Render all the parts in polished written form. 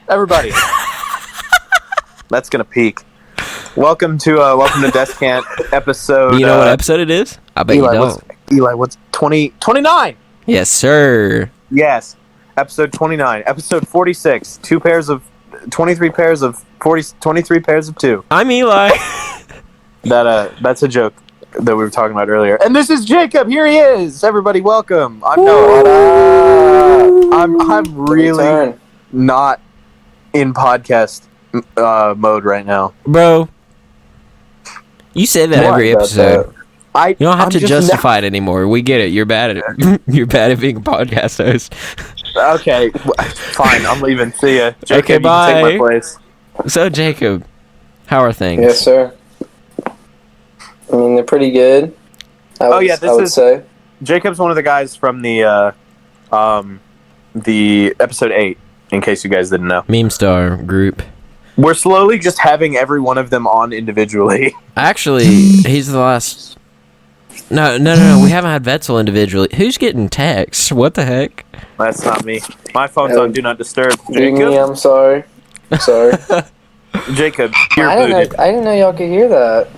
Everybody. That's gonna peak. Welcome to Descant episode. You know what episode it is? I bet Eli, you don't. What's 29? Yes, sir. Yes. Episode 29. Episode 46. 23 pairs of 23 pairs of 2. I'm Eli. That's a joke that we were talking about earlier. And this is Jacob. Here he is. Everybody, welcome. I'm Noah. I'm really not in podcast mode right now, Bro. You say that every episode. You don't have to justify it anymore. We get it. You're bad at it. You're bad at being a podcast host. Okay, fine. I'm leaving. See ya. Jacob, okay, bye. You can take my place. So, Jacob, how are things? Yes, sir. I mean, they're pretty good. I would say. Jacob's one of the guys from the episode 8, in case you guys didn't know. Meme Star group. We're slowly just having every one of them on individually. Actually, he's the last... No. We haven't had Vetzel individually. Who's getting texts? What the heck? That's not me. My phone's on Do Not Disturb. Jacob? Me, I'm sorry. Jacob, I didn't know y'all could hear that.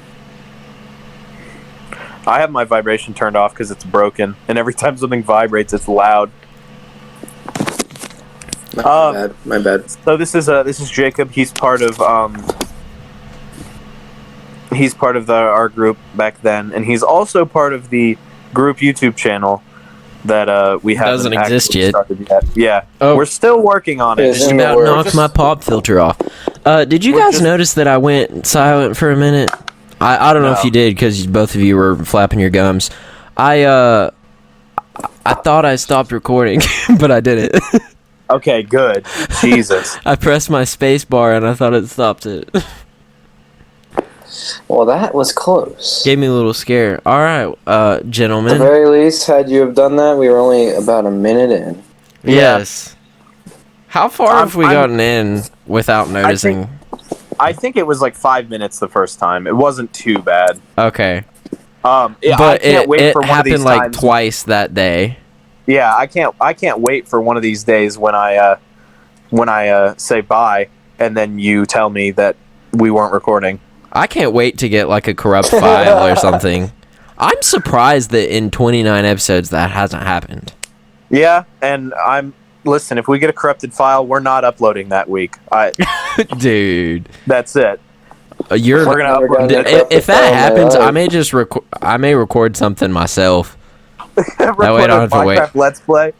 I have my vibration turned off because it's broken, and every time something vibrates, it's loud. My bad. So this is Jacob. He's part of our group back then, and he's also part of the group YouTube channel that we haven't doesn't exist yet. Yeah, oh. We're still working on it. Just about knocked my pop filter off. Did you guys notice that I went silent for a minute? I don't know if you did because both of you were flapping your gums. I thought I stopped recording, but I didn't. Okay, good. Jesus. I pressed my space bar and I thought it stopped it. Well, that was close. Gave me a little scare. All right, gentlemen. At the very least, had you have done that, we were only about a minute in. Yes. How far have we gotten in without noticing? I think it was like 5 minutes the first time. It wasn't too bad. Okay. But I can't wait for one of these happened like twice that day. Yeah, I can't wait for one of these days when I say bye and then you tell me that we weren't recording. I can't wait to get like a corrupt file or something. I'm surprised that in 29 episodes that hasn't happened. Yeah, and listen, if we get a corrupted file, we're not uploading that week. Dude, that's it. We're gonna upload if that happens, I may record something myself. That way I don't have to wait. Let's play.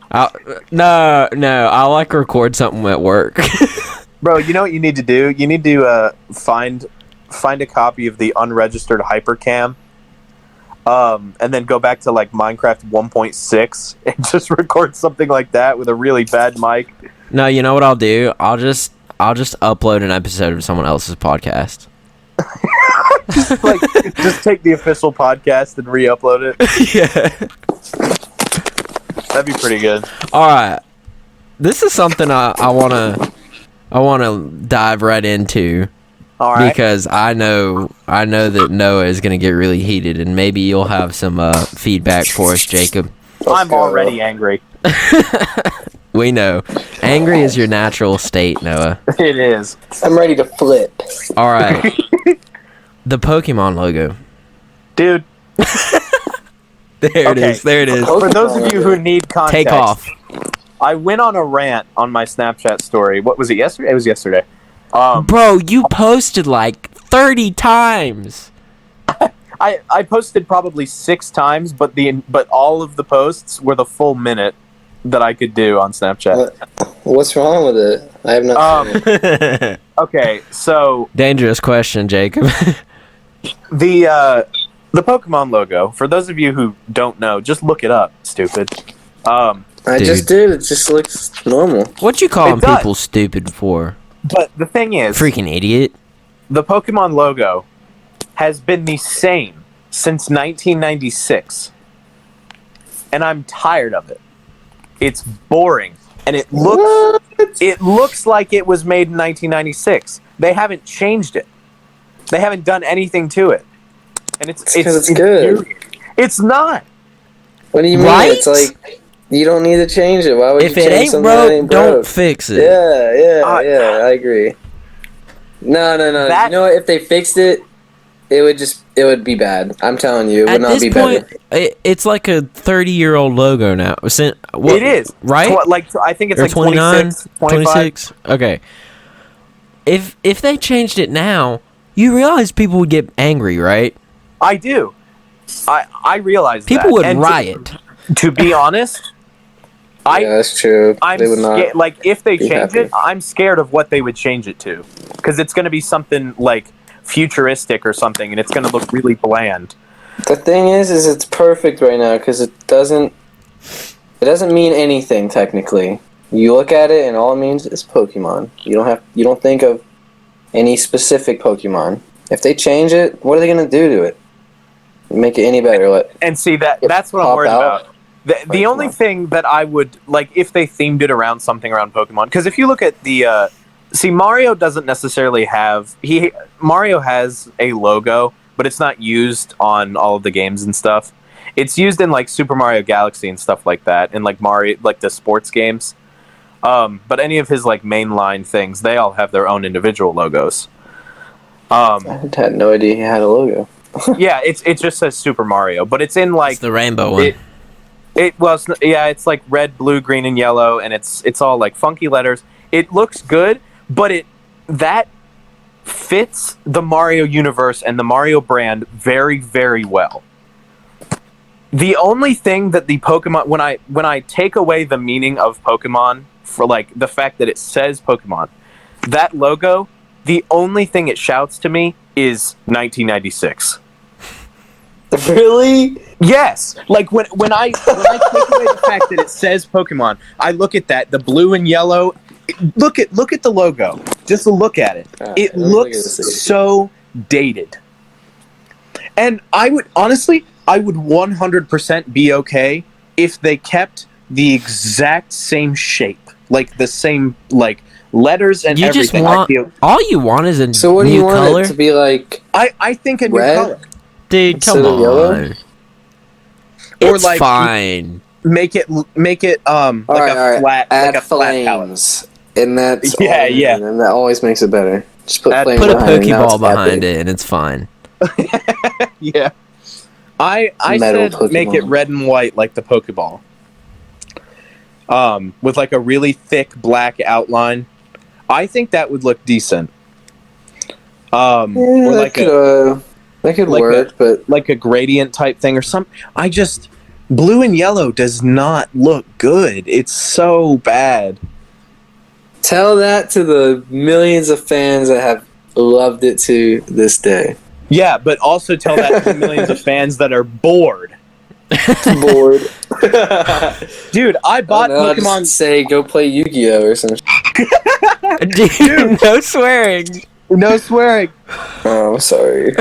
No, I'll record something at work. Bro, you know what you need to do? You need to find a copy of the unregistered Hypercam, and then go back to like Minecraft 1.6 and just record something like that with a really bad mic. No, you know what I'll do? I'll just upload an episode of someone else's podcast. just take the official podcast and re-upload it. Yeah. That'd be pretty good. All right. This is something I want to dive right into. All right. Because I know that Noah is going to get really heated, and maybe you'll have some feedback for us, Jacob. I'm already angry. We know. Angry is your natural state, Noah. It is. I'm ready to flip. All right. The Pokémon logo. Dude. There it is. For those of you who need context. Take off. I went on a rant on my Snapchat story. What was it, yesterday? It was yesterday. Bro, you posted like 30 times. I posted probably 6 times, but all of the posts were the full minute that I could do on Snapchat. What's wrong with it? I have not seen it. Okay, so dangerous question, Jacob. The Pokemon logo. For those of you who don't know, just look it up. Stupid. I just did. It just looks normal. What you calling people stupid for? But the thing is, freaking idiot. The Pokemon logo has been the same since 1996, and I'm tired of it. It's boring, and it looks like it was made in 1996. They haven't changed it. They haven't done anything to it, and it's good. It's not. What do you mean? Right? It's like You don't need to change it. Why would If you it change ain't something broke, that ain't don't broke? fix it. Yeah, I agree. No. You know what? If they fixed it, it would be bad. I'm telling you, it would At not this be point, better. it's like a 30-year-old logo now. It is. Right? I think it's Or like 29, 26, 25. 26? Okay. If they changed it now, you realize people would get angry, right? I do. I realize People that. would And riot. To be honest, Yeah, that's true. I'm They would not scared. Like, if they be change happy. it, I'm scared of what they would change it to, because it's going to be something like futuristic or something, and it's going to look really bland. The thing is it's perfect right now because it doesn't mean anything technically. You look at it and all it means is Pokemon. You don't think of any specific Pokemon. If they change it, what are they gonna do to it? Make it any better? And see, that's what I'm worried about. The only thing that I would like, if they themed it around something around Pokemon, because if you look at the Mario doesn't necessarily have Mario has a logo, but it's not used on all of the games and stuff. It's used in like Super Mario Galaxy and stuff like that, and like Mario, like the sports games. But any of his like mainline things, they all have their own individual logos. I had no idea he had a logo. Yeah, it just says Super Mario, but it's in like It's the rainbow one. It's like red, blue, green, and yellow, and it's all like funky letters. It looks good, but that fits the Mario universe and the Mario brand very, very well. The only thing that the Pokemon, when I take away the meaning of Pokemon for like the fact that it says Pokemon, that logo, the only thing it shouts to me is 1996. Really? Yes. Like when I take away the fact that it says Pokemon, I look at that, the blue and yellow. Look at the logo. Just look at it. It looks so dated. And I would 100% be okay if they kept the exact same shape, like the same like letters and everything. All you want is a so what do new you want color? it to be like? I think a new red? color. Dude, come on. Yellow? Or It's like fine. Make it like a flat add like a flat palette. flames, and that's Yeah. and that always makes it better. Just put flames Put a behind it, now Pokeball it's behind epic. it, and it's fine. Yeah. I Metal said Pokemon. make it red and white like the Pokeball. With like a really thick black outline. I think that would look decent. Or like that could like work, but like a gradient type thing or something. Blue and yellow does not look good. It's so bad. tell that to the millions of fans that have loved it to this day. Yeah, but also tell that to millions of fans that are bored. Bored. Dude, I bought I'll Pokemon. just say go play Yu-Gi-Oh or something. Dude, no swearing. No swearing. Oh, I'm sorry.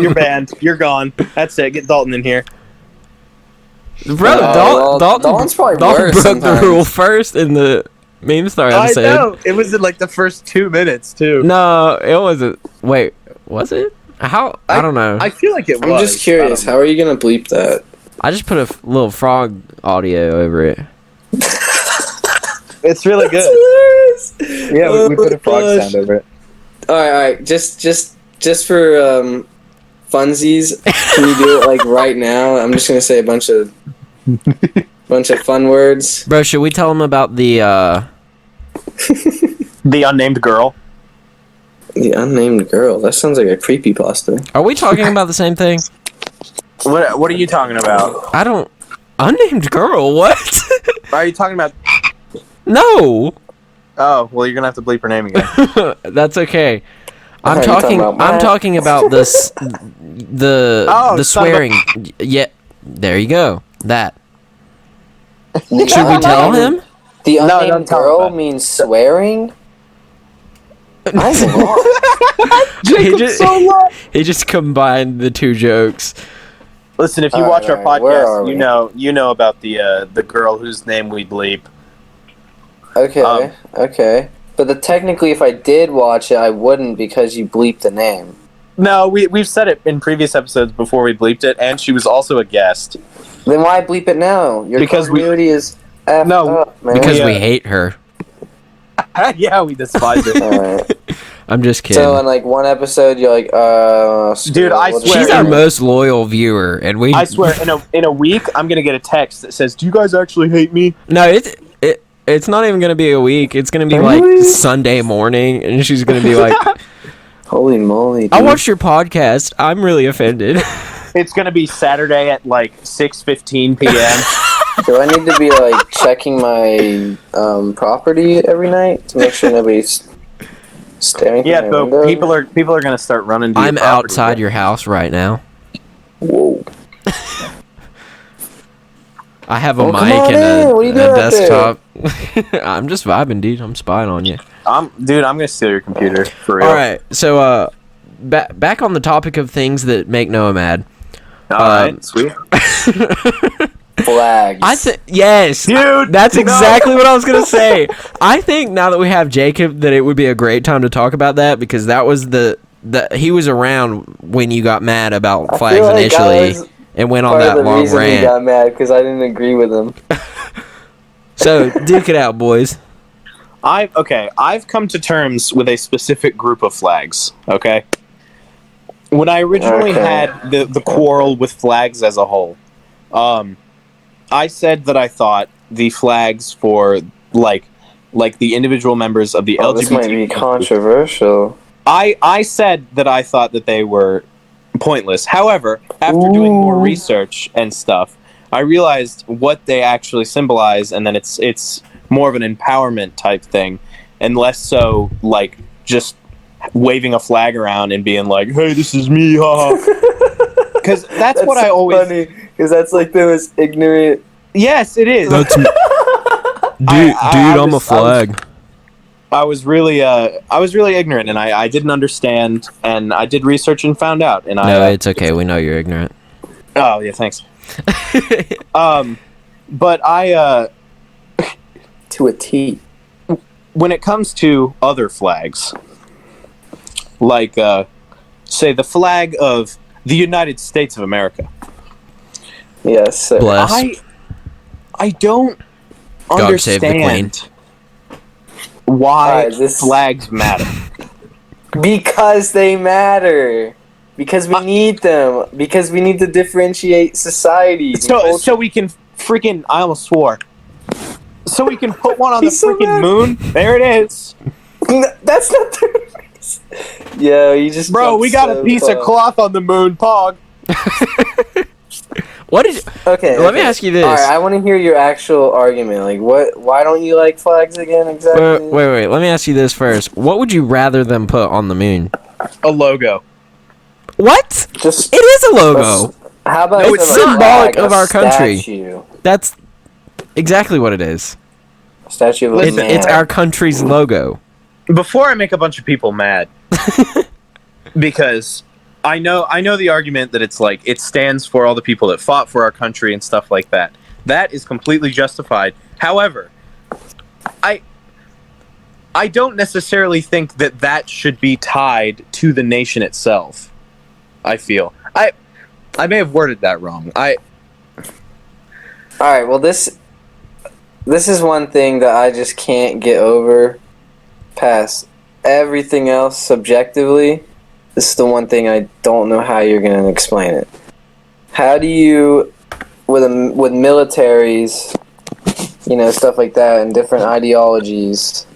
You're banned. You're gone. That's it. Get Dalton in here. Bro, Dalton's probably Dalton worse broke the sometimes. rule first in the Meme Star episode. I know. It was in like the first 2 minutes too. No, it wasn't. Wait, was it? How? I don't know. I feel like it was. I'm just curious. How are you gonna bleep that? I just put a little frog audio over it. It's really good. Yeah, we put a frog sound over it. All right. Just for funsies, can you do it like right now? I'm just gonna say a bunch of fun words. Bro, should we tell him about the The unnamed girl. The unnamed girl. That sounds like a creepypasta. Are we talking about the same thing? What are you talking about? I don't. Unnamed girl? What? Are you talking about? No. Oh, well, you're gonna have to bleep her name again. That's okay. Are I'm you talking. talking about I'm talking about this. The swearing. Yeah. There you go. That. Should we tell him? The don't unnamed tell him girl that. means swearing? I'm lost. He just combined the two jokes. Listen, if you All watch right, our all right. Where are podcast, we? you know about the girl whose name we bleep. Okay, okay. But technically, if I did watch it, I wouldn't because you bleeped the name. No, we've said it in previous episodes before we bleeped it, and she was also a guest. Then why bleep it now? Your continuity is effed up, man. Because we hate her. Yeah, we despise her. Alright. I'm just kidding. So in like one episode, you're like, dude, I swear, she's our most loyal viewer, and I swear, in a week, I'm gonna get a text that says, "Do you guys actually hate me?" No, it's not even gonna be a week. It's gonna be like Sunday morning, and she's gonna be like, "Holy moly! Dude. I watched your podcast. I'm really offended." It's gonna be Saturday at like 6:15 p.m. Do I need to be like checking my property every night to make sure nobody's staring? Yeah, so people are gonna start running. To I'm your property, outside your house right now. Whoa! I have a mic and a desktop. I'm just vibing, dude. I'm spying on you. I'm gonna steal your computer for real. All right, so back on the topic of things that make Noah mad. All right, sweet. Flags. Yes, dude. That's exactly what I was gonna say. I think now that we have Jacob, that it would be a great time to talk about that, because that was he was around when you got mad about flags initially, and went on that long rant. He got mad because I didn't agree with him. So duke it out, boys. I've come to terms with a specific group of flags. Okay. When I originally had the quarrel with flags as a whole, I said that I thought the flags for like the individual members of the LGBT. This might be controversial. I said that I thought that they were pointless. However, after doing more research and stuff, I realized what they actually symbolize, and then it's more of an empowerment type thing, and less so like just waving a flag around and being like, "Hey, this is me," haha. Because that's what I always. Funny, because that's like the most ignorant. Yes, it is. That's dude, I'm a flag. I was really ignorant, and I didn't understand, and I did research and found out. And it's okay. We know you're ignorant. Oh yeah, thanks. But I to a T. When it comes to other flags, like say the flag of the United States of America. Yes, sir. I don't God save the Queen. Why flags matter. Because they matter. Because we need them. Because we need to differentiate societies. So we can freaking... I almost swore. So we can put one on the freaking moon. There it is. No, that's not the reason. Yeah, you just... Bro, we got a piece of cloth on the moon, Pog. What did you... Okay, let me ask you this. Alright, I want to hear your actual argument. Like, why don't you like flags again, exactly? Wait. Let me ask you this first. What would you rather them put on the moon? A logo. What? It is a logo. How about it's symbolic of our country. Statue? That's exactly what it is. A statue of a man. It's our country's logo. Before I make a bunch of people mad, because I know the argument that it's like it stands for all the people that fought for our country and stuff like that. That is completely justified. However, I don't necessarily think that should be tied to the nation itself. I feel I may have worded that wrong. All right. Well, this is one thing that I just can't get over. Past everything else subjectively, this is the one thing I don't know how you're going to explain it. How do you, with militaries, stuff like that, and different ideologies,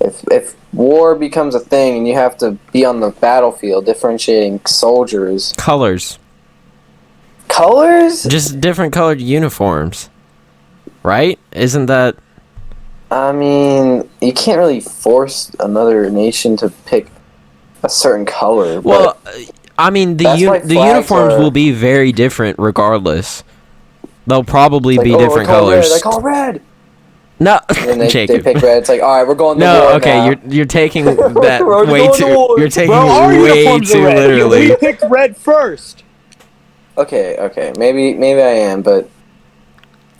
if war becomes a thing and you have to be on the battlefield differentiating soldiers... Colors? Just different colored uniforms. Right? Isn't that... I mean, you can't really force another nation to pick a certain color. Well, I mean, the uniforms will be very different regardless. They'll probably be different colors. Red, I call red. No, and they pick red. It's like, all right, we're going to war now. You're taking that way too. You're taking it way too literally. We picked red first. Okay. Maybe I am, but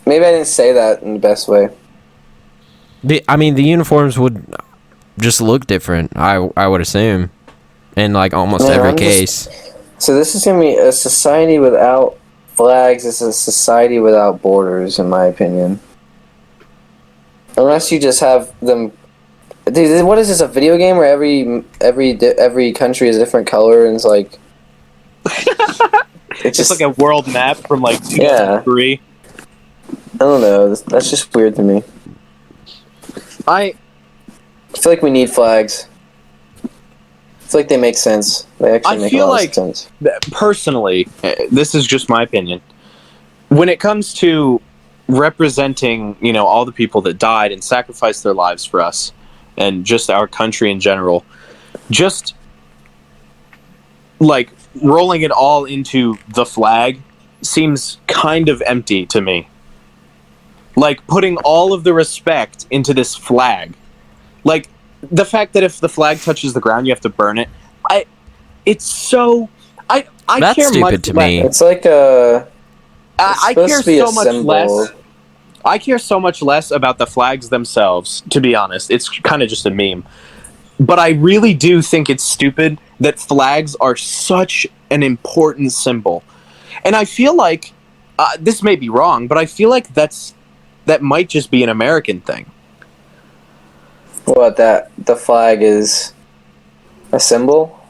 maybe I didn't say that in the best way. The uniforms would just look different. I would assume, in like almost every case. So this is gonna be a society without flags is a society without borders, in my opinion. Unless you just have them. Dude, what is this? A video game where every country is a different color and it's like. It's just like a world map from like 2003. Yeah. I don't know. That's just weird to me. I feel like we need flags. I feel like they make sense. They actually make a lot of sense. Personally, this is just my opinion. When it comes to representing, all the people that died and sacrificed their lives for us, and just our country in general, just like rolling it all into the flag seems kind of empty to me. Like putting all of the respect into this flag. Like the fact that if the flag touches the ground you have to burn it. It's so I That's care stupid much to less. me. It's like a I care so much less. I care so much less about the flags themselves, to be honest. It's kind of just a meme. But I really do think it's stupid that flags are such an important symbol. And I feel like, this may be wrong, but I feel like that might just be an American thing. What, that the flag is a symbol?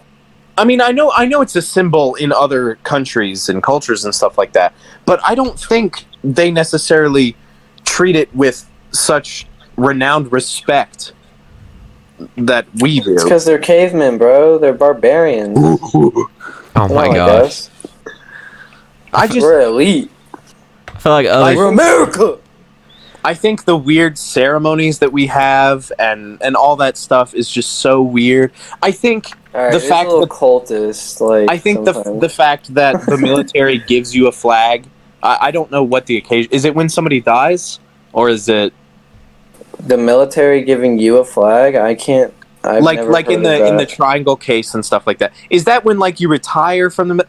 I mean, I know it's a symbol in other countries and cultures and stuff like that, but I don't think they necessarily treat it with such renowned respect that we do. It's because they're cavemen, bro. They're barbarians. Oh my gosh. We're elite. I feel like We're America. I think the weird ceremonies that we have and all that stuff is just so weird. I think the fact that cultist, like I think the fact that the military gives you a flag. I don't know what the occasion is. It when somebody dies, or is it the military giving you a flag? I've like in the triangle case and stuff like that. Is that when like you retire from the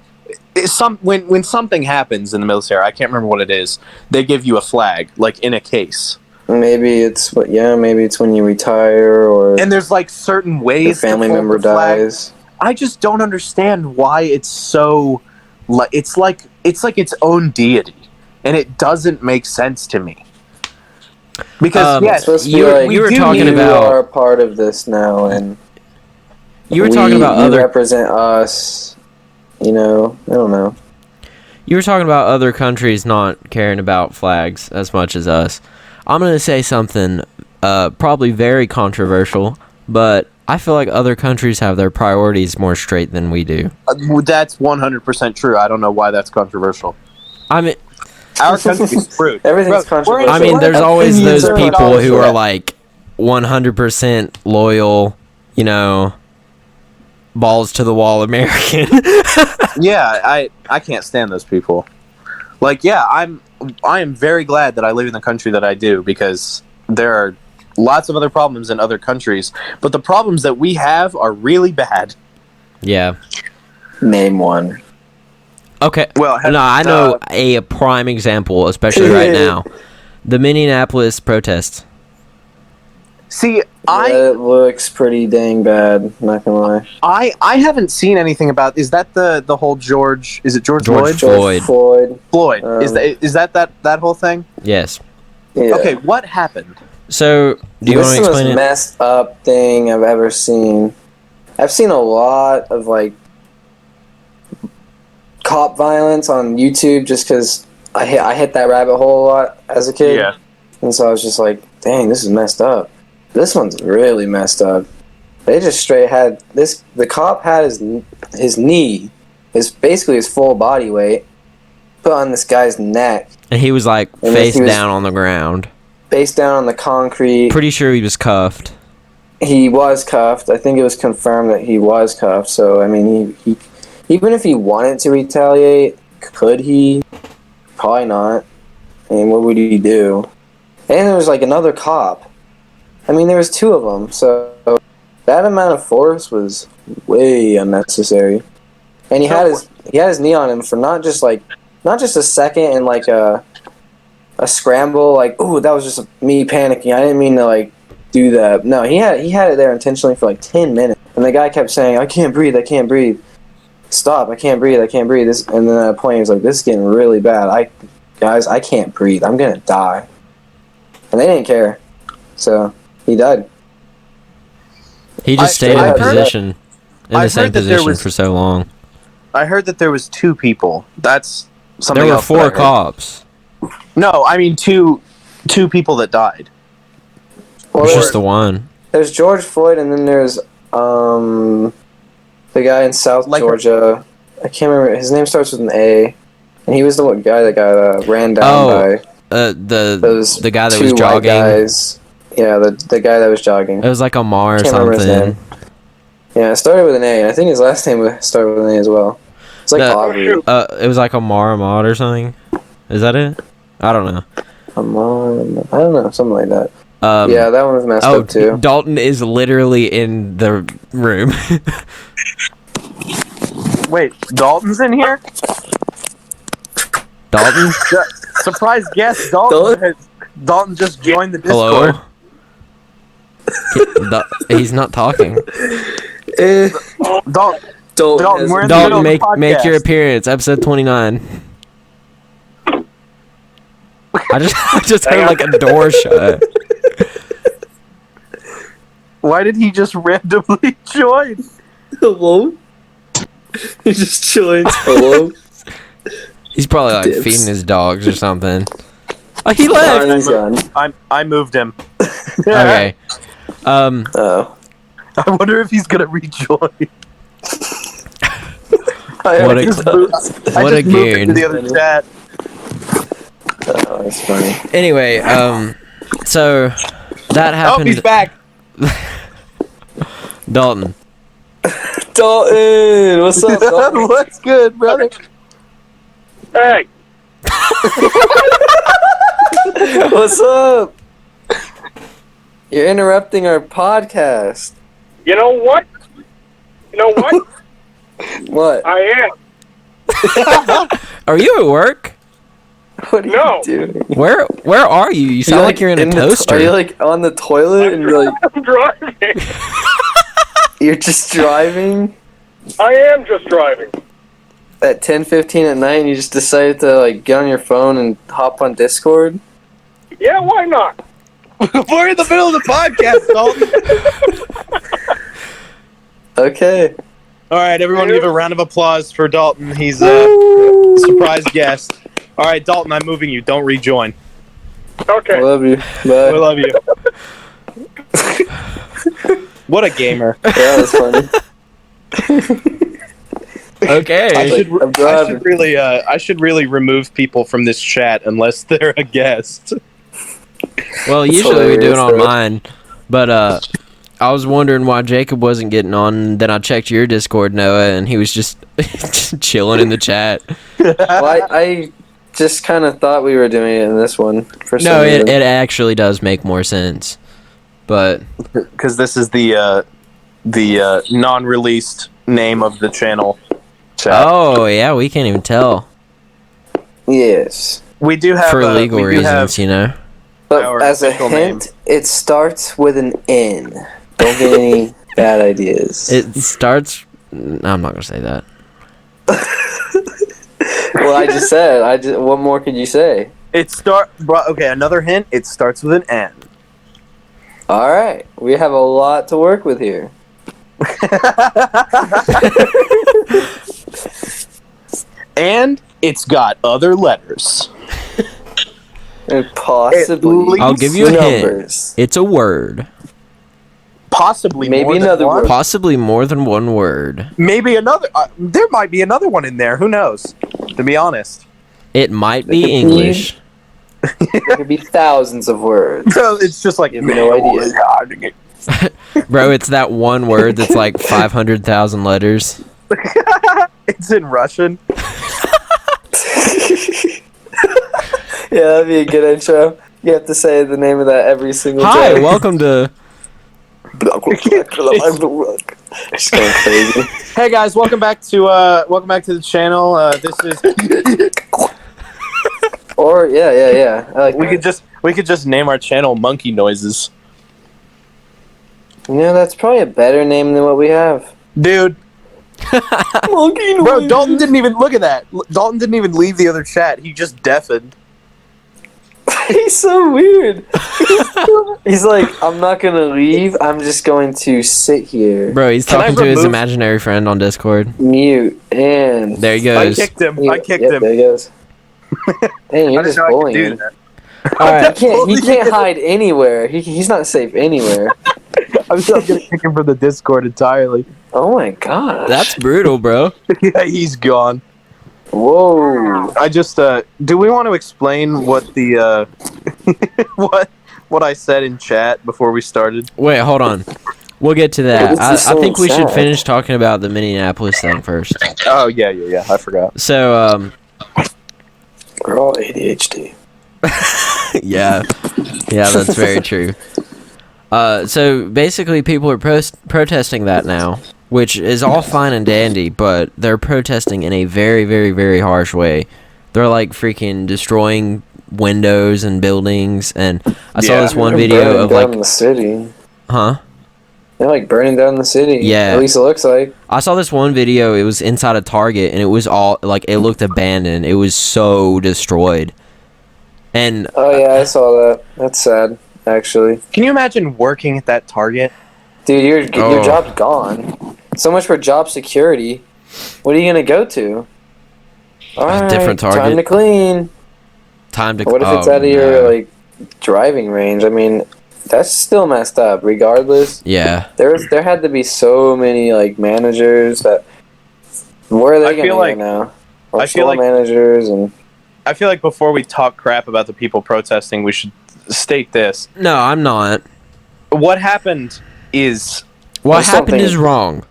when something happens in the military? I can't remember what it is. They give you a flag, like in a case. Maybe it's when you retire, or and there's like certain ways your family member dies. I just don't understand why it's so. It's like its own deity, and it doesn't make sense to me. Because yes, you were talking about you are a part of this now, and you were talking about you represent us. I don't know. You were talking about other countries not caring about flags as much as us. I'm going to say something probably very controversial, but I feel like other countries have their priorities more straight than we do. That's 100% true. I don't know why that's controversial. I mean, our country's screwed. Everything's controversial. I mean, there's always those people who are like 100% loyal, balls to the wall American. Yeah, I can't stand those people. Like, yeah, I am very glad that I live in the country that I do, because there are lots of other problems in other countries, but the problems that we have are really bad. Yeah. Name one. Okay. Well, no, I know a prime example, especially right now. The Minneapolis protests. See, it looks pretty dang bad, not gonna lie. I haven't seen anything about. Is that the whole George? Is it George Floyd? Floyd. Is that whole thing? Yes. Yeah. Okay, what happened? So, do you want to explain it? This is the most messed up thing I've ever seen. I've seen a lot of like cop violence on YouTube just because I hit that rabbit hole a lot as a kid. Yeah. And so I was just like, dang, this is messed up. This one's really messed up. They just straight had this. The cop had his knee, basically his full body weight, put on this guy's neck, and he was like face down on the ground, face down on the concrete. Pretty sure he was cuffed. He was cuffed. I think it was confirmed that he was cuffed. So I mean, he even if he wanted to retaliate, could he? Probably not. I mean, what would he do? And there was like another cop. I mean, there was two of them, so that amount of force was way unnecessary. And he had his knee on him for not just a second and like a scramble, like, ooh, that was just me panicking. I didn't mean to like do that. No, he had it there intentionally for like 10 minutes, and the guy kept saying, I can't breathe. stop, I can't breathe. This, and then at a point he was like, this is getting really bad. Guys, I can't breathe. I'm gonna die. And they didn't care. So, he died. He just stayed in I position, in the same position for so long. I heard that there was 2 people. That's something There were else 4 cops. No, I mean two people that died. Well, It's just the one. There's George Floyd, and then there's the guy in South Georgia. I can't remember. His name starts with an A, and he was the guy that got ran down by the guy that was 2 white jogging. guys. Yeah, the guy that was jogging. It was like Amar or Can't remember his something. name. Yeah, it started with an A, and I think his last name started with an A as well. It's like Aubrey. It was like Amar Ahmad or something. Is that it? I don't know. Amar, I don't know, something like that. Yeah, that one was messed up too. Dalton is literally in the room. Wait, Dalton's in here? Dalton? Surprise guest, Dalton just joined the Discord. Hello? He's not talking. Dalton, we're in the middle Dalton, of the podcast. make your appearance, episode 29. I just heard like a door shut. Why did he just randomly join? Hello? He just joined. Hello? He's probably like Dips. feeding his dogs or something. Oh, he left. He's gone. I moved him. Okay. Oh. I wonder if he's gonna rejoin. What a goon. To the other chat. Oh, that's funny. Anyway, so that happened. Oh, he's back. Dalton. Dalton! What's up, Dalton? What's good, brother? Hey, What's up? You're interrupting our podcast. you know what? You know what? What? I am. Are you at work? What are No. you doing? Where are you? You sound like you're in a toaster. Are you like on the toilet and you're like I'm driving. you're just driving I am just driving. at 10:15 at night and you just decided to like get on your phone and hop on Discord? Yeah, why not? We're in the middle of the podcast, Dalton. Okay. All right, everyone, give a round of applause for Dalton. He's a surprise guest. All right, Dalton, I'm moving you. Don't rejoin. Okay. I love you. I Bye. love you. What a gamer. Yeah, that's funny. Okay. I should really remove people from this chat unless they're a guest. Well, usually we do it on hilarious, mine, but I was wondering why Jacob wasn't getting on. Then I checked your Discord, Noah, and he was just just chilling in the chat. Well, I just kind of thought we were doing it in this one for some No, reason. it actually does make more sense, but Because this is the non-released name of the channel. Chat. oh yeah, we can't even tell Yes. We do have for legal we do have- reasons, you know. But Our as a official hint, it starts with an N. Don't get any bad ideas. It starts. I'm not gonna say that. Well, I just said. What more could you say? Okay, another hint. It starts with an N. All right, we have a lot to work with here. And it's got other letters. And possibly I'll give you a numbers. hint. It's a word. Possibly Maybe more than another one. word. Possibly more than one word. Maybe another. There might be another one in there. Who knows? To be honest. It might be could be- English. There could be thousands of words. So it's just like You have no idea. Bro, it's that one word that's like 500,000 letters. It's in Russian. Yeah, that'd be a good intro. You have to say the name of that every single Hi, day. welcome to. Just going crazy. Hey guys, welcome back to the channel. This is Or yeah. I like we that. could just name our channel Monkey Noises. You know, that's probably a better name than what we have. Dude, Monkey noise. Bro, Dalton didn't even look at that. Dalton didn't even leave the other chat. He just deafened. He's so weird. He's like, I'm not gonna leave. I'm just going to sit here, Bro, he's Can I talking to his remove- imaginary friend on Discord. mute, and There he I goes. kicked him. I kicked Yep, him. there he goes. Dang, I you're didn't just know I could do bullying. that. All right. He can't hide anywhere. He's not safe anywhere. I'm gonna kick him from the Discord entirely. Oh my gosh. That's brutal, bro. Yeah, he's gone. Whoa. I just do we want to explain what the what I said in chat before we started? Wait, hold on. We'll get to that. What's this I think we should sad? finish talking about the Minneapolis thing first. Oh yeah, I forgot. So, We're all ADHD. yeah, that's very true. So basically, people are protesting that now, which is all fine and dandy, but they're protesting in a very, very, very harsh way. They're like freaking destroying windows and buildings, and I saw this one They're video burning of down like, the city. huh? They're like burning down the city. Yeah. At least it looks like. I saw this one video. It was inside a Target, and it was all like it looked abandoned. It was so destroyed, and Oh yeah, I saw that. That's sad, actually. Can you imagine working at that Target? Dude, your Oh. job's gone. So much for job security. What are you gonna go to? All right, different time Target. to clean. time to. What if it's oh, out of your no. like driving range? I mean, that's still messed up. Regardless, Yeah. there had to be so many like managers that. Where are they I gonna feel go like- now? Or I feel store like- managers and. I feel like before we talk crap about the people protesting, we should state this. No, I'm not. What happened is What There's happened something- is wrong.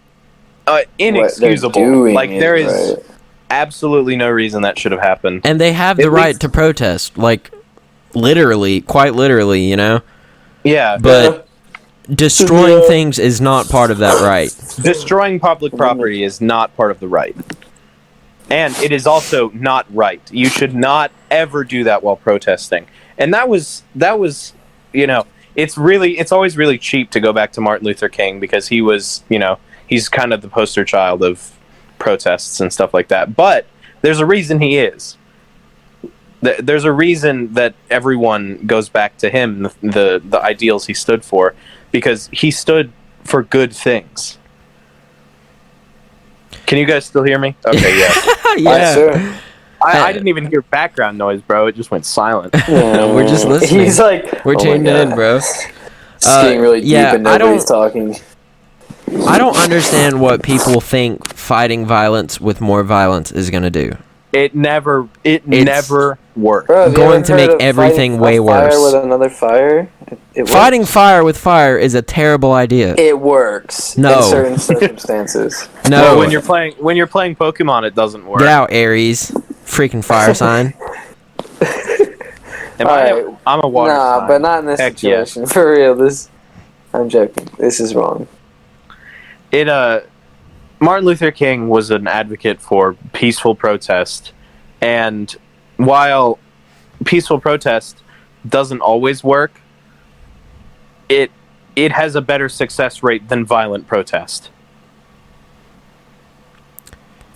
inexcusable. What they're doing Like there is right. absolutely no reason that should have happened. And they have the At right least- to protest, like literally, quite literally, you know. Yeah, But destroying Yeah. things is not part of that right. destroying public property is not part of the right. And it is also not right. You should not ever do that while protesting. And that was, you know, it's always really cheap to go back to Martin Luther King because he was, you know, he's kind of the poster child of protests and stuff like that. But there's a reason he is. There's a reason that everyone goes back to him, the ideals he stood for, because he stood for good things. Can you guys still hear me? Okay, yeah. Yeah, sure. I didn't even hear background noise, bro. It just went silent. We're just listening. He's like, We're oh my tuned in, God. bro. It's getting really deep yeah, and I nobody's talking. I don't understand what people think fighting violence with more violence is gonna do. It never worked. Bro, have you Going ever to heard make of everything fighting way a fire worse. with another fire? It Fighting works. fire with fire is a terrible idea. It works No. in certain circumstances. No, Well, when you're playing Pokemon, it doesn't work. get out, Aries. Freaking fire sign. Alright. I'm a water Nah, sign. but not in this Heck yeah. situation. For real, I'm joking. This is wrong. Martin Luther King was an advocate for peaceful protest, and while peaceful protest doesn't always work, it has a better success rate than violent protest.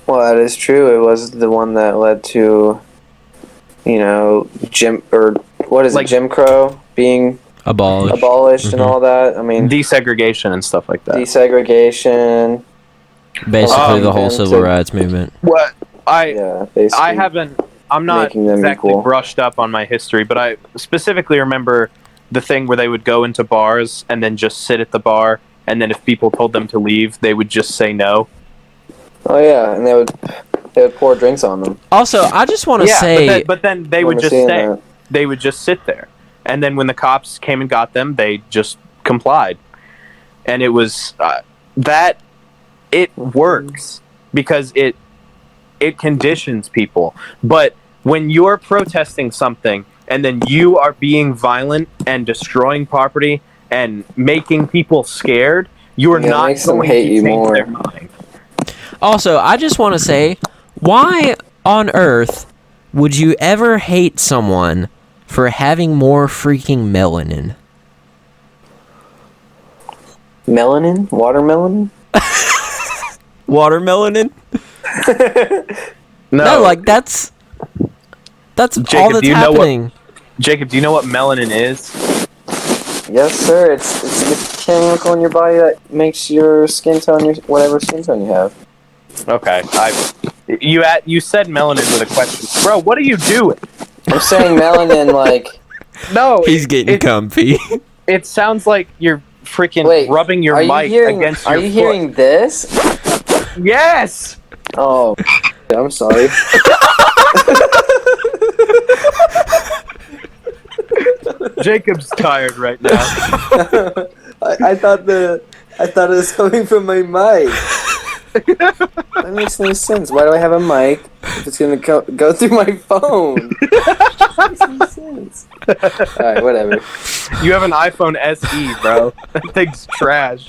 Well, that is true. It was the one that led to, Jim Crow being Abolished. abolished and all that. I mean, Desegregation and stuff like that. desegregation. Basically, the whole and civil to- rights movement. What Yeah, basically. I'm not making them exactly equal. brushed up on my history, but I specifically remember the thing where they would go into bars and then just sit at the bar, and then if people told them to leave, they would just say no. Oh yeah, and they would pour drinks on them. Also, I just want to Yeah, say, but then they would Remember just seeing stay. that. They would just sit there, and then when the cops came and got them, they just complied, and it was that it works because it conditions people. But when you're protesting something and then you are being violent and destroying property and making people scared, you're Yeah, it not makes them going hate to you change more. their mind. also, I just want to say, why on earth would you ever hate someone for having more freaking melanin? Melanin? Watermelon? Watermelonin? No, like that's Jacob, all that's happening. Jacob, do you know what melanin is? Yes, sir. It's the chemical in your body that makes your skin tone whatever skin tone you have. Okay, you said melanin with a question, bro. What are you doing? I'm saying melanin, like. No, He's getting comfy. It sounds like you're freaking rubbing your mic against your foot. Are you hearing this? Yes. Oh, I'm sorry. Jacob's tired right now. I thought it was coming from my mic. That makes no sense. Why do I have a mic if it's gonna go through my phone? That makes no sense. Alright, whatever. You have an iPhone SE, bro. That thing's trash.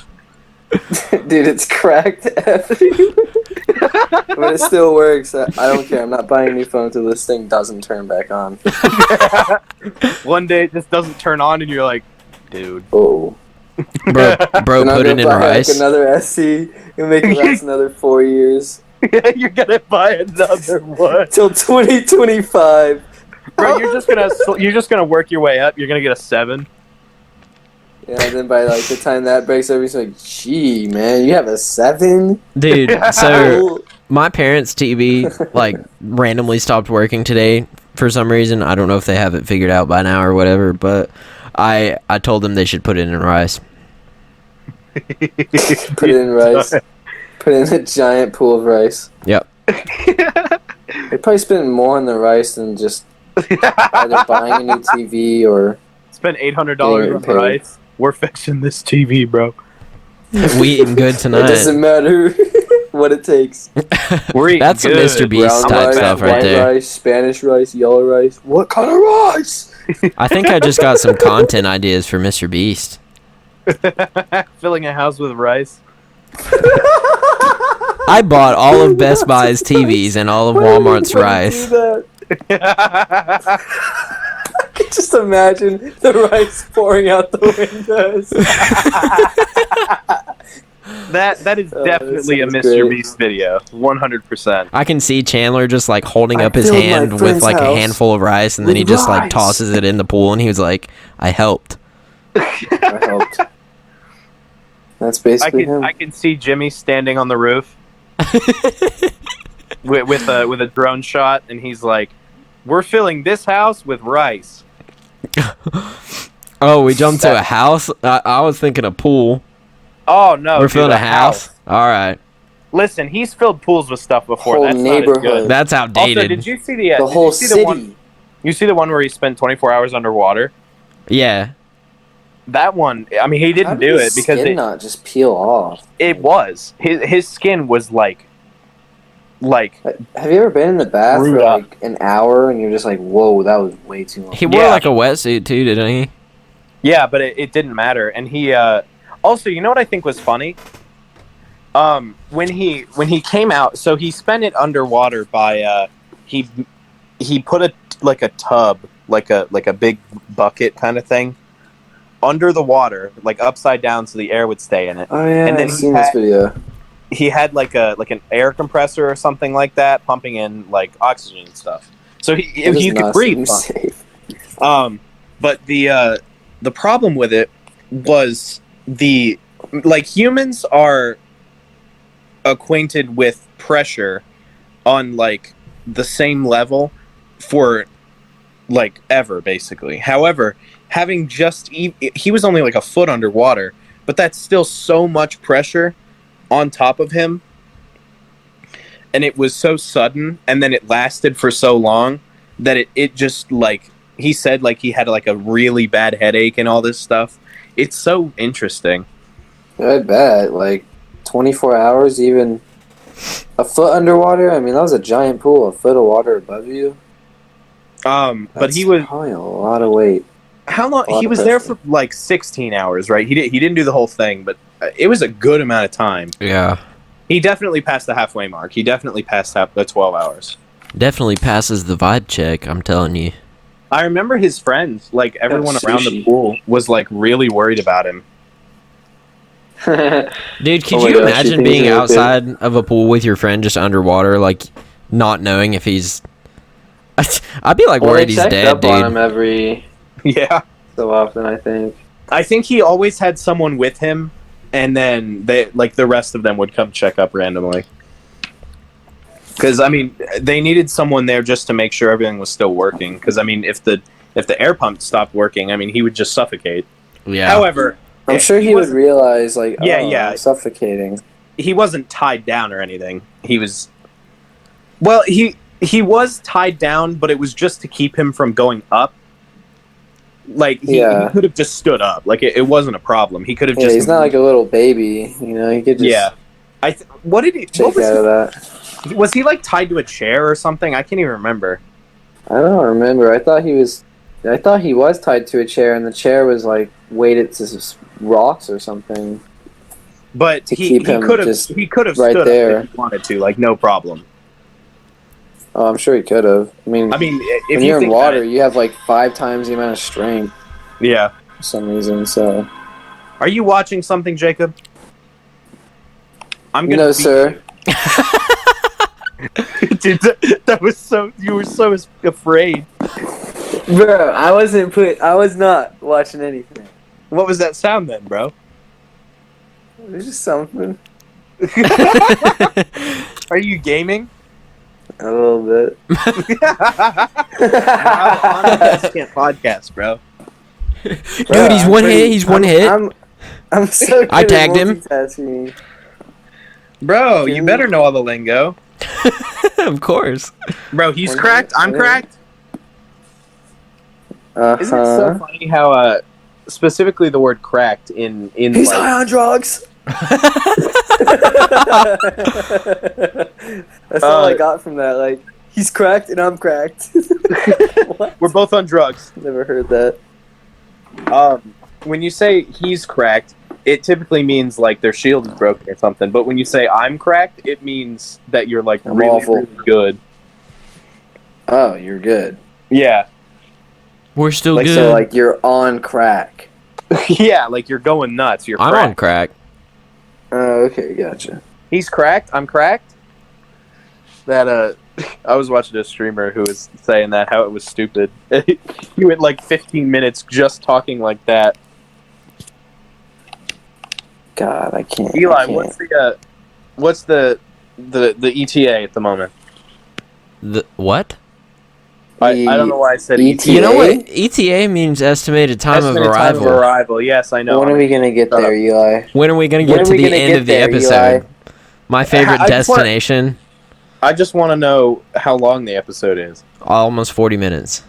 Dude, it's cracked. But it still works. I don't care. I'm not buying a new phone until this thing doesn't turn back on. One day it just doesn't turn on and you're like, dude. Oh. Bro, put it in rice. Like another SC and make it last another 4 years. You're gonna buy another one till 2025. Bro, you're just gonna work your way up. You're gonna get a 7. Yeah, and then by like the time that breaks over, he's like, "Gee, man, you have a 7, dude." So my parents' TV like randomly stopped working today for some reason. I don't know if they have it figured out by now or whatever, but I told them they should put it in rice. Put it in rice. Put it in a giant pool of rice. Yep. They probably spend more on the rice than just either buying a new TV or spend $800 on rice. We're fixing this TV, bro. We eating good tonight. It doesn't matter what it takes. We're eating That's good. Some Mr. Beast type rice, stuff right there. White rice, Spanish rice, yellow rice. What kind of rice? I think I just got some content ideas for Mr. Beast. Filling a house with rice. I bought all of Best Buy's TVs and all of Walmart's rice. I can just imagine the rice pouring out the windows. That is definitely a Mr. Beast video, 100%. I can see Chandler just like holding up his hand with like a handful of rice, and then he just like tosses it in the pool, and he was like, "I helped." I helped. That's basically him. I can see Jimmy standing on the roof with a drone shot, and he's like, "We're filling this house with rice." Oh, we jumped to a house? I was thinking a pool. Oh no, we're filling a house. All right. Listen, he's filled pools with stuff before. Whole That's neighborhood. Not as good. That's outdated. Also, did you see the whole city? You see the one where he spent 24 hours underwater? Yeah. That one, I mean, he didn't do it because it not just peel off. It was his skin was like. Have you ever been in the bath for like an hour and you're just like, whoa, that was way too long? He wore like a wetsuit too, didn't he? Yeah, but it didn't matter, and he also, you know what I think was funny? When he came out, so he spent it underwater by he put a tub, like a big bucket kind of thing under the water, like upside down, so the air would stay in it. Oh yeah, and then I've seen this video. He had like an air compressor or something like that, pumping in like oxygen and stuff, so he could breathe. But the problem with it was humans are acquainted with pressure on like the same level for like ever, basically. However, having he was only like a foot underwater, but that's still so much pressure on top of him, and it was so sudden, and then it lasted for so long that it just like he said like he had like a really bad headache and all this stuff. It's so interesting. I bet like 24 hours, even a foot underwater. I mean, that was a giant pool, a foot of water above you. But he was probably a lot of weight. How long? He was there for like 16 hours, right? He didn't do the whole thing, but it was a good amount of time. Yeah. He definitely passed the halfway mark. He definitely passed the 12 hours. Definitely passes the vibe check, I'm telling you. I remember his friends, like everyone around the pool, was like really worried about him. Dude, could Oh my you gosh, imagine you think being he's okay? outside of a pool with your friend just underwater, like not knowing if he's? I'd be like Well, they worried he's checked dead, up on dude. him every Yeah. so often, I think. I think he always had someone with him, and then the rest of them would come check up randomly. Because I mean, they needed someone there just to make sure everything was still working. Because I mean, if the air pump stopped working, I mean, he would just suffocate. Yeah. However, I'm sure he would wasn't- realize, like, Yeah, oh, yeah. I'm suffocating. he wasn't tied down or anything. He was, well, he was tied down, but it was just to keep him from going up. Like he could have just stood up. Like it wasn't a problem. He could have Yeah, just. he's not like a little baby, you know. He could just Yeah. What did he? shake What was out of that. Was he like tied to a chair or something? I can't even remember. I don't remember. I thought he was tied to a chair, and the chair was like weighted to rocks or something. But To he keep him could have just stood up there. if he wanted to, like no problem. Oh, I'm sure he could have. I mean, I mean, if when you you're in think water, about it, you have like 5 times the amount of strength yeah. for some reason. So, Are you watching something, Jacob? I'm gonna. no, beat sir. you. Dude, that was so. You were so afraid. Bro, I was not watching anything. What was that sound then, bro? It was just something. Are you gaming? A little bit. on a Descant podcast, bro. Dude, he's one hit. He's one hit. I'm so good I tagged at him. multitasking. Bro, you better know all the lingo. Of course. Bro, he's cracked. I'm cracked. Uh-huh. Isn't it so funny how specifically the word cracked in He's like, high on drugs. That's all I got from that. Like, he's cracked and I'm cracked. What? we're both on drugs. Never heard that. When you say he's cracked, it typically means like their shield is broken or something. But when you say I'm cracked, it means that you're like I'm really, awful. really good. Oh, you're good. Yeah. We're still Like, good. so, like, you're on crack. Yeah, like you're going nuts. You're I'm cracked. on crack. Oh, okay, gotcha. He's cracked. I'm cracked. That I was watching a streamer who was saying that how it was stupid. He went like 15 minutes just talking like that. God, I can't. Eli, I can't. what's the ETA at the moment? The what? I don't know why I said ETA. You know what? ETA means estimated time Estimated of arrival. Time of arrival. Yes, I know. When are we gonna get Shut there, Eli? When are we gonna When get are to we the gonna end get of the there, episode? Eli? My favorite I just wanna- destination. I just want to know how long the episode is. Almost 40 minutes.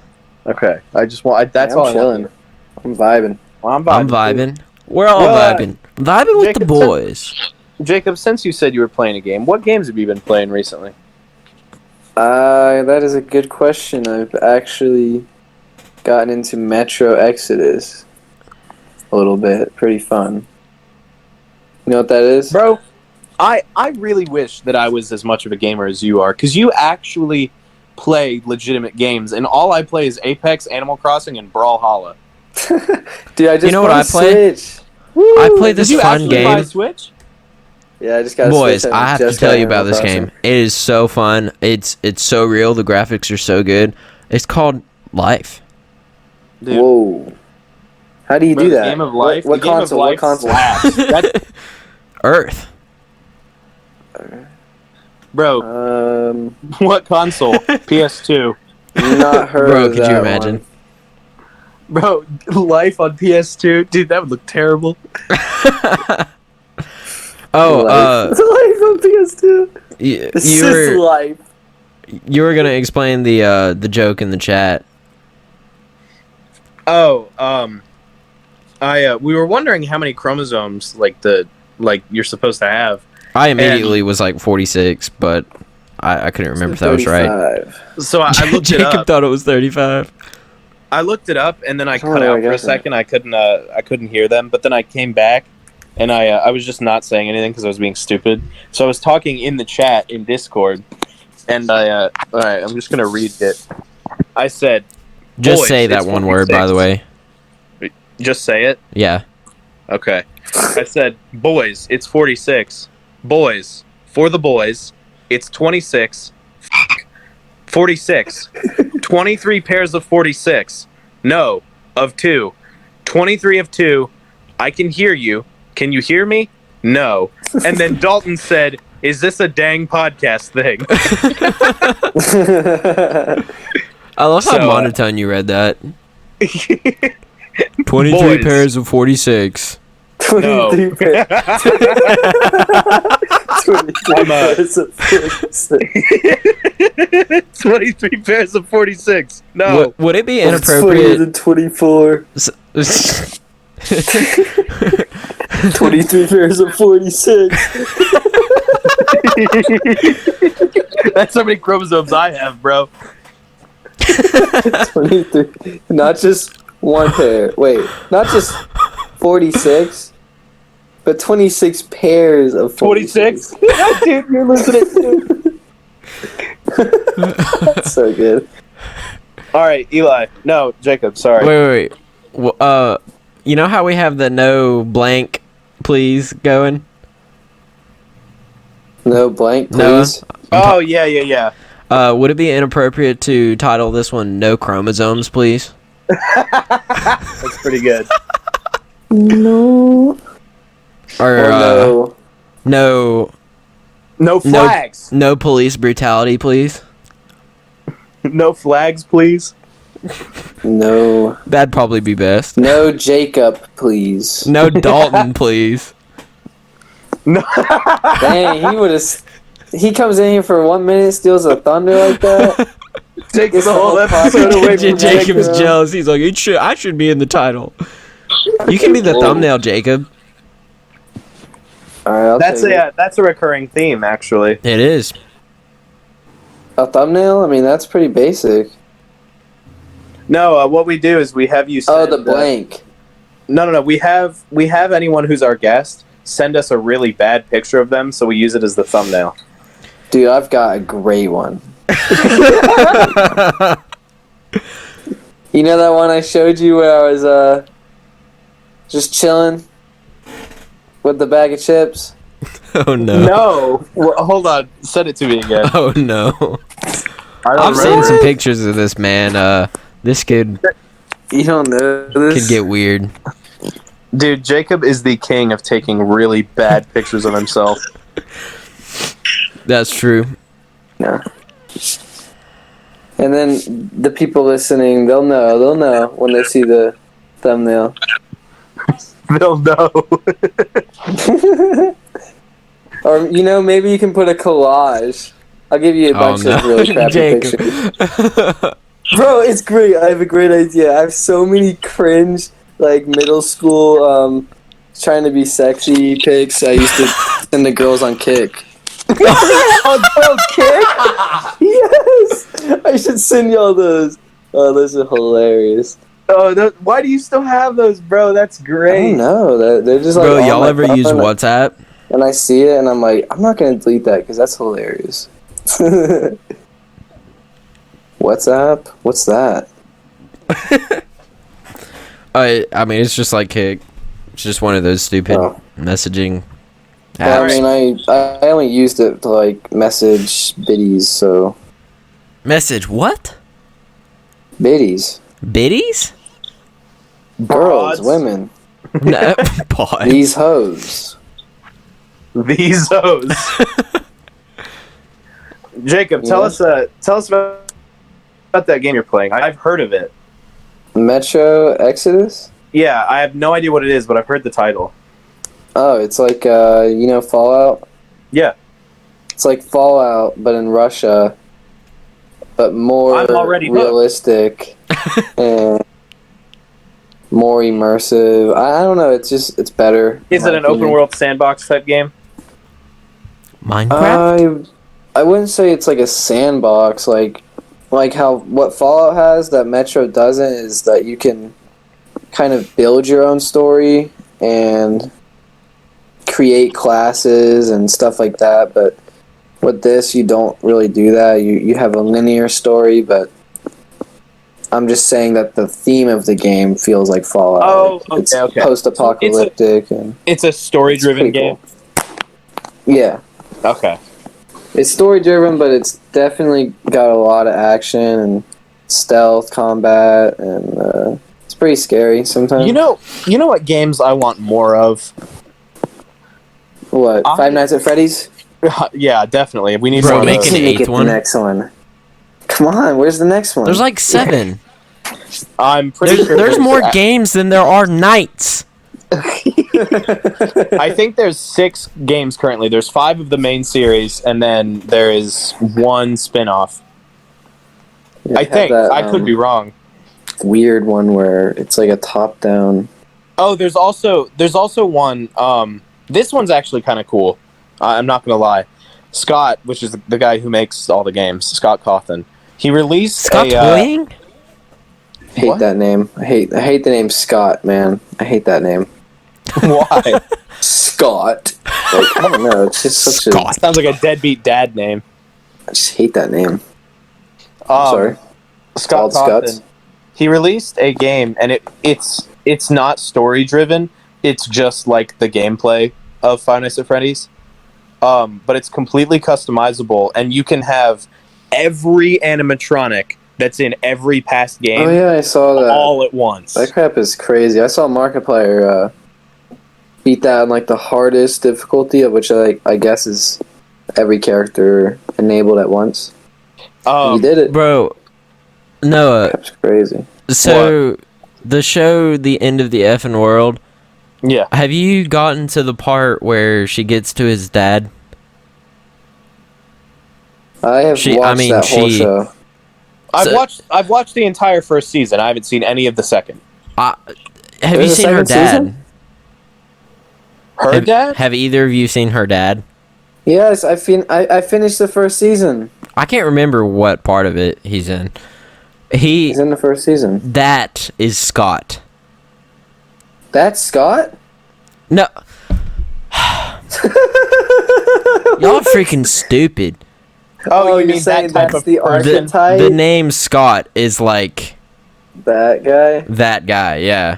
Okay. I just want. That's I'm all. chilling. I'm vibing. I'm I'm vibing. vibing. We're all Well, vibing. Vibing with the Jacob, boys. Jacob, since you said you were playing a game, what games have you been playing recently? That is a good question. I've actually gotten into Metro Exodus a little bit. Pretty fun. You know what that is? Bro, I really wish that I was as much of a gamer as you are, because you actually play legitimate games, and all I play is Apex, Animal Crossing, and Brawlhalla. Dude, I just You know what bought I a play? Switch. I play Did this you fun actually buy a game. Switch? Yeah, I just got a Boys, Switch. I have to just tell got you about Animal this Crossing. game. It is so fun. It's so real. The graphics are so good. It's called Life. Dude, Whoa. How do you bro, do the that? Game of Life. What the game console? Of What life console? slaps. That- Earth. bro, what console? PS2. Not heard Bro, of could you that imagine? one. Bro, Life on PS2, dude, that would look terrible. Oh, Life on PS2. This you is were life. you were gonna explain the joke in the chat. Oh, we were wondering how many chromosomes you're supposed to have. I immediately was like 46, but I couldn't remember if that was right. 35. So I looked it Jacob up. thought it was 35. I looked it up, and then I Oh, cut I out for a got that. second. I couldn't hear them, but then I came back, and I was just not saying anything because I was being stupid. So I was talking in the chat in Discord, and all right, I'm just gonna read it. I said, Just "Boys, say that it's one word, by the 46." way. Just say it. Yeah. Okay. I said, boys, it's 46. Boys, for the boys, it's 26. 46. 23 pairs of 46. No, of 2. 23 of 2. I can hear you. Can you hear me? No. And then Dalton said, is this a dang podcast thing? I love how monotone you read that. 23 Boys. pairs of 46. 23 pairs. 23 pairs of 46. 23 pairs of 46. No. Would it be It's funnier inappropriate? than 24. 23 pairs of 46. That's how many chromosomes I have, bro. 23. Not just one pair. Wait, not just 46, but 26 pairs of 46. 26? Dude, you're losing it too. That's so good. All right, Eli. No, Jacob, sorry. Wait. You know how we have the no blank, please going? No blank, Noah? please. Oh, yeah. Would it be inappropriate to title this one "No Chromosomes, Please"? That's pretty good. No. Or no. No flags. no police brutality, please. No flags, please. No. That'd probably be best. No Jacob, please. No Dalton, please. No. Dang, he would have. He comes in here for 1 minute, steals a thunder like that. Takes Gets the whole episode away from Jacob's Jacob. jealous. He's like, I should be in the title. You can be the thumbnail, Jacob. All right, I'll take it. That's a recurring theme, actually. It is. A thumbnail? I mean, that's pretty basic. No, what we do is we have you Oh, send, the blank. No. We have anyone who's our guest send us a really bad picture of them, so we use it as the thumbnail. Dude, I've got a great one. You know that one I showed you where I was just chilling with the bag of chips? Oh no. No, well, hold on. Send it to me again. Oh no. I don't I've seen remember. some pictures of this man. This kid You don't know this? could get weird. Dude, Jacob is the king of taking really bad pictures of himself. That's true. No. And then the people listening, they'll know when they see the thumbnail. They'll know. Or, maybe you can put a collage. I'll give you a bunch of really crappy Jacob. pictures. Bro, it's great. I have a great idea. I have so many cringe, middle school, trying to be sexy pics I used to send the girls on Kick. On Kick? Yes! I should send y'all those. Oh, those are hilarious. Oh, why do you still have those, bro? That's I great. don't know. They're just Bro, on y'all my ever phone, use WhatsApp? and I see it, and I'm like, I'm not going to delete that because that's hilarious. WhatsApp? What's that? I mean, it's just like Kick. It's just one of those stupid messaging Well, apps. I mean, I only used it to, message biddies, so... Message what? Biddies. Biddies? Girls, Broads. women. No, pause. These hoes. These hoes. Jacob, tell us about that game you're playing. I've heard of it. Metro Exodus? Yeah, I have no idea what it is, but I've heard the title. Oh, it's like, Fallout? Yeah. It's like Fallout, but in Russia, but more I'm already hooked. realistic and more immersive. I don't know, it's better. Is it an open world sandbox type game? Minecraft? I wouldn't say it's like a sandbox, like what Fallout has that Metro doesn't is that you can kind of build your own story and create classes and stuff like that, but with this you don't really do that. You have a linear story, but I'm just saying that the theme of the game feels like Fallout. Oh, okay, it's okay. post-apocalyptic and It's a story-driven it's pretty game. cool. Yeah, Okay. it's story-driven, but it's definitely got a lot of action and stealth combat, and it's pretty scary sometimes. You know what games I want more of? What? Five Nights at Freddy's? Yeah, definitely. We need Bro, more of make those. an Make eighth it one? the next one. Come on, where's the next one? There's like 7. I'm pretty sure There's more games than there are nights. I think there's 6 games currently. There's 5 of the main series, and then there is 1 spin-off. Yeah, I think. that, I could be wrong. weird one where it's like a top-down. Oh, there's also one. This one's actually kind of cool. I'm not gonna lie. Scott, which is the guy who makes all the games, Scott Cawthon, he released Scott a. Toying? Hate What? that name. I hate the name Scott, man. I hate that name. Why? Scott. Like, I don't know. It's just such Scott. Sounds like a deadbeat dad name. I just hate that name. Sorry. Scott Called Scott's? Cawthon. He released a game, and it's not story driven. It's just like the gameplay of Five Nights at Freddy's. But it's completely customizable, and you can have every animatronic that's in every past game Oh yeah, I saw that. all at once. That crap is crazy. I saw Markiplier beat that on like the hardest difficulty, of which I guess is every character enabled at once. He did it. Bro, Noah, That's crazy. so the show The End of the Effing World, Yeah. have you gotten to the part where she gets to his dad? I have watched that whole show. I've watched the entire first season. I haven't seen any of the second. Have There's you a seen her second dad? season? Her dad? Have either of you seen her dad? Yes, I finished the first season. I can't remember what part of it he's in. He's in the first season. That is Scott. That's Scott? No. Y'all are freaking stupid. Oh, you you're mean saying that type that's of the person? archetype? The name Scott is like That guy? that guy, yeah.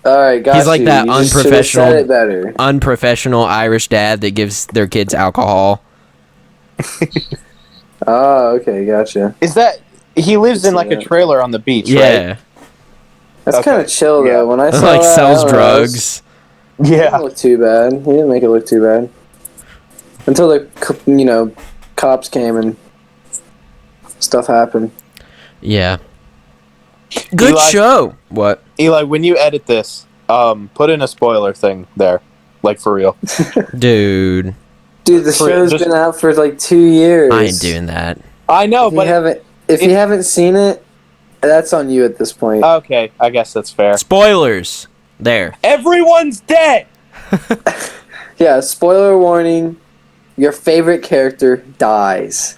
Alright, got He's like you. that You just should've unprofessional- said it better. Unprofessional Irish dad that gives their kids alcohol. Oh, okay, gotcha. Is that he lives in like a Yeah. trailer on the beach, Yeah. right? That's Okay. kind of chill though. Yeah. When I saw Like that, sells I don't know, drugs. It didn't look too bad. He didn't make it look too bad. Until the cops came and stuff happened. Yeah. Good Eli- show. What? Eli, when you edit this, put in a spoiler thing there, like for real. Dude. Dude, the show's just- been out for like 2 years. I ain't doing that. I know, If you but haven't, if you haven't seen it, that's on you at this point. okay, I guess that's fair. Spoilers. There. Everyone's dead. Yeah, spoiler warning. Your favorite character dies.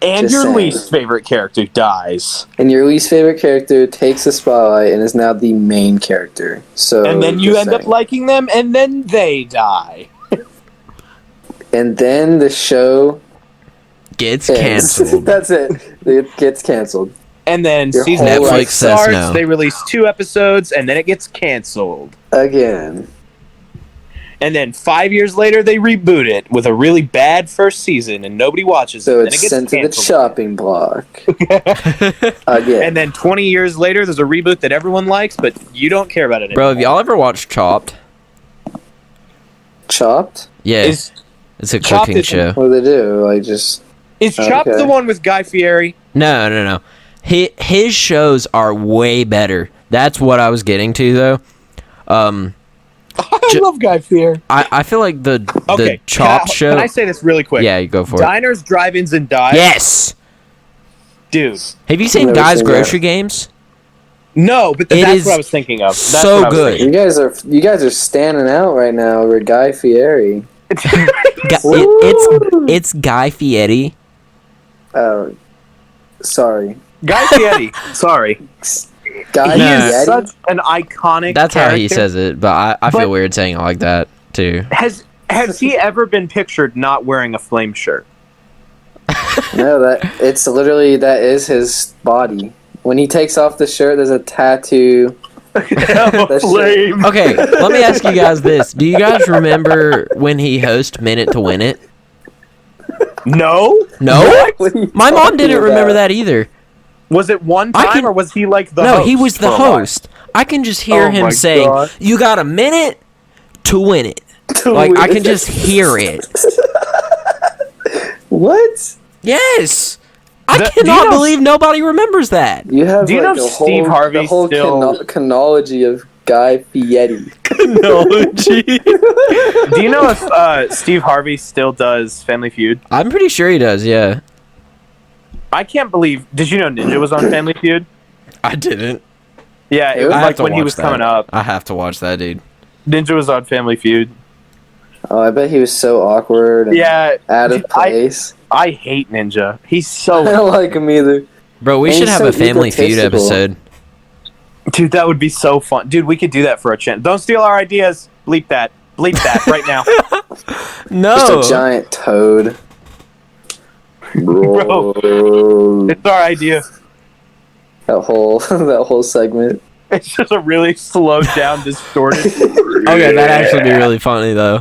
And Just your saying. least favorite character dies. And your least favorite character takes the spotlight and is now the main character. So And then you just end up saying. liking them, and then they die. And then the show Gets ends. canceled. That's it. It gets canceled. And then Your season whole 2 Netflix says starts, no. they release 2 episodes, and then it gets canceled. Again. And then 5 years later, they reboot it with a really bad first season, and nobody watches So it. And it's then it sent to the gets canceled. chopping block. Again. And then 20 years later, there's a reboot that everyone likes, but you don't care about it Bro, anymore. have y'all ever watched Chopped? Chopped? Yeah. Is It's a Chopped cooking is- show. What do they do? Like just Chopped Okay. the one with Guy Fieri? No. His shows are way better. That's what I was getting to, though. I love Guy Fieri. I feel like the Okay, Chopped show. Can I say this really quick? Yeah, you go for it. Diners, drive-ins, and dives. Yes. Dude. Have you seen Never Guy's seen that. Grocery Games? No, but It that's is what I was thinking of. That's so what I was good. thinking. you guys are standing out right now over Guy Fieri. It's Guy Fieri. Oh, sorry. Guy Fieri. Sorry. Guy He No. is Fieri. such an iconic That's character. how he says it, but I feel But- weird saying it like that, too. Has he ever been pictured not wearing a flame shirt? No, that is his body. When he takes off the shirt, there's a tattoo. That Flame. Okay, let me ask you guys this. Do you guys remember when he hosted Minute to Win It? No. No? What are you My mom talking didn't remember about? that either. Was it one I time can- or was he like the No, host? he was the for a while? host. I can just hear Oh him my saying, God. "You got a minute to win it." To Like, win I can it. just hear it. What? Yes! I Do you cannot know- believe nobody remembers that. You have Do you like know a Steve whole, Harvey the whole still- chronology of Guy Fieri. No, gee. Do you know if Steve Harvey still does Family Feud? I'm pretty sure he does, yeah. I can't believe. Did you know Ninja was on Family Feud? I didn't. Yeah, it was I have like to when he watch was that. coming up. I have to watch that, dude. Ninja was on Family Feud. Oh, I bet he was so awkward and Yeah, out of place. I hate Ninja. He's I so don't like him either. Bro, we And should he's have so a Family Feud egotistical. episode. dude. That would be so fun, dude. We could do that for a channel. Don't steal our ideas. Bleep that. Bleep that right now. No! Just a giant toad. Bro. It's our idea. that whole segment. It's just a really slowed down, distorted. Okay, that'd actually be really funny, though.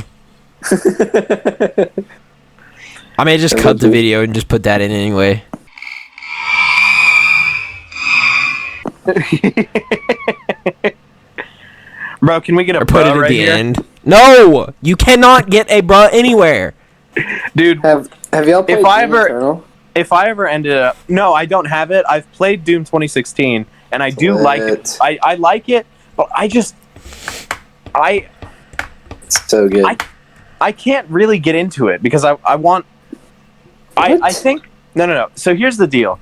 I may just cut the video and just put that in anyway. Bro, can we get a Or put it bro at right the here? end. No! You cannot get a bruh anywhere! Dude, Have y'all played If I Doom ever- Eternal? if I ever ended up, no, I don't have it. I've played Doom 2016, and I do like it. Lit. I like it, but It's so good. I can't really get into it because I want. I What? think no. So here's the deal.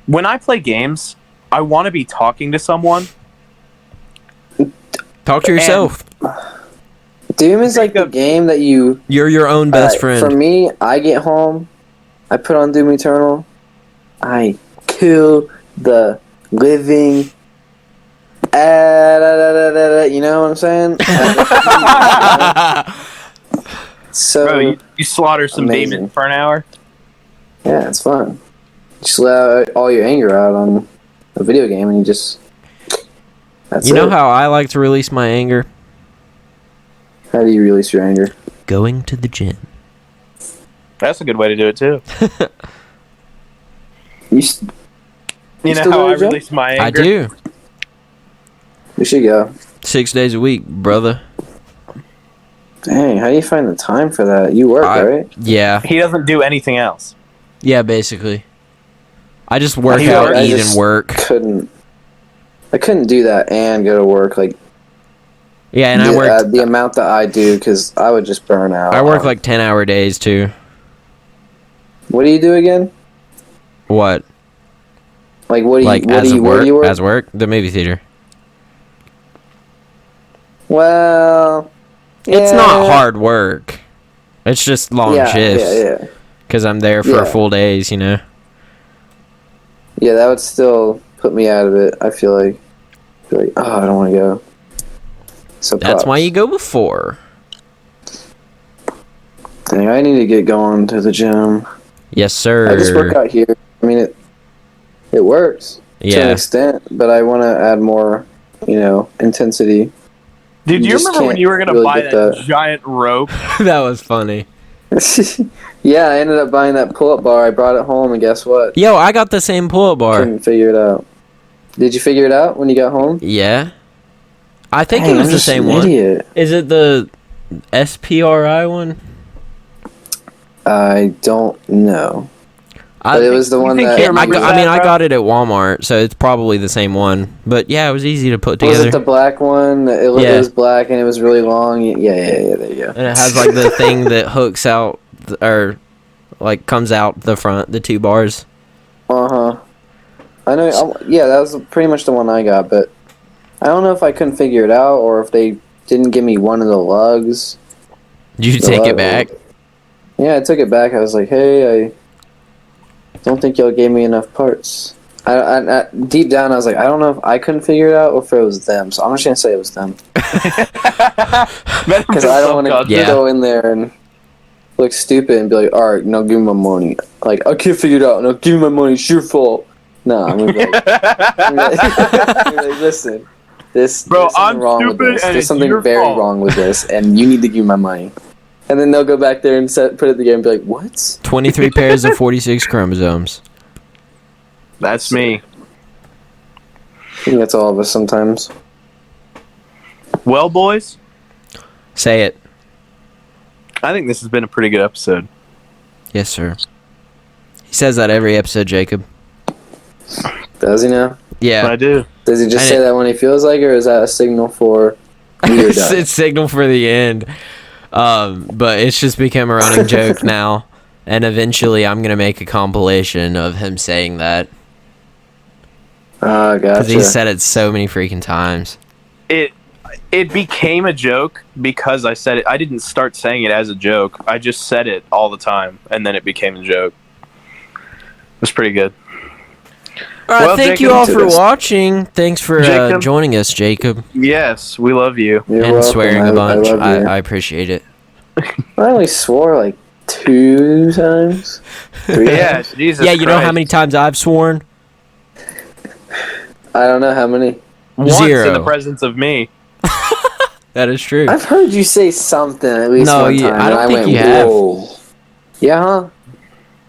When I play games, I want to be talking to someone. Talk to yourself. Doom is like the Think of- game that you. You're your own best For friend. me, I get home, I put on Doom Eternal, I kill the living. You know what I'm saying? So Bro, you slaughter some amazing. demons for an hour. yeah, it's fun. Just let all your anger out on a video game, and you just. That's You know it. how I like to release my anger? How do you release your anger? Going to the gym. That's a good way to do it too. You You know still how go I to the gym? release my anger? I do. we should go. 6 days a week, brother. Dang, how do you find the time for that? You work, right? Yeah. He doesn't do anything else. Yeah, basically. I just work He out, works- eat, and work. I couldn't do that and go to work like Yeah, and I work. the amount that I do because I would just burn out. I work like 10-hour days too. What do you do again? What? Like what do you Like what as do you work? where do you work? As work? The movie theater. Well, It's yeah. not hard work. It's just long yeah, shifts. Yeah. Because I'm there for Yeah. full days, you know. Yeah, that would still put me out of it. I feel like oh, I don't want to go. So That's props. why you go before. Dang, I need to get going to the gym. Yes, sir. I just work out here. I mean, it works to an Yeah. extent, but I want to add more, intensity. Dude, do You you just remember when can't you were gonna really buy get that that. giant rope? That was funny. Yeah, I ended up buying that pull-up bar. I brought it home, and guess what? Yo, I got the same pull-up bar. Couldn't figure it out. Did you figure it out when you got home? Yeah. I think Dang, it was I'm the just same an one. idiot. Is it the SPRI one? I don't know. I But it think- was the one think that he I remembers got- I mean, that, I bro? got it at Walmart, so it's probably the same one. But yeah, it was easy to put was together. it the black one? It Yeah. was black and it was really long. Yeah. There you go. And it has like the thing that hooks out, or like comes out the front, the two bars. I know. Yeah, that was pretty much the one I got, but I don't know if I couldn't figure it out or if they didn't give me one of the lugs. Did you The take lug- it back? Yeah, I took it back. I was like, hey, I don't think y'all gave me enough parts. I deep down, I was like, I don't know if I couldn't figure it out or if it was them. So I'm just gonna say it was them because I don't want to Yeah. go in there and look stupid and be like, all right, now give me my money. Like, I can't figure it out. Now give me my money. It's your fault. No, I'm gonna be like, I'm gonna be like, listen, Bro, there's something I'm wrong with stupid this. and There's it's something your very fault. wrong with this, and you need to give me my money. And then they'll go back there and put it together and be like, what? 23 pairs of 46 chromosomes. That's me. I think that's all of us sometimes. Well, boys, Say it. I think this has been a pretty good episode. Yes, sir. He says that every episode, Jacob. Does he now? Yeah. I do. Does he just I say didn't- that when he feels like it, or is that a signal for we are it's, done? it's signal for the end. But it's just become a running joke now. And eventually I'm going to make a compilation of him saying that. Ah, Because gotcha. he said it so many freaking times. It became a joke because I said it. I didn't start saying it as a joke. I just said it all the time, and then it became a joke. It was pretty good. All right, Well, thank you Jacob, all to for this- watching. Thanks for Jacob. joining us, Jacob. Yes, we love you. You're and welcome. swearing I a bunch. love you. I appreciate it. I only swore like 2 times. 3 Yeah, times? Jesus. Yeah, you know how Christ. many times I've sworn? I don't know how many. Once Zero. in the presence of me. That is true. I've heard you say something at least No, one you- time. I don't and think went, you have. Whoa. Yeah, huh?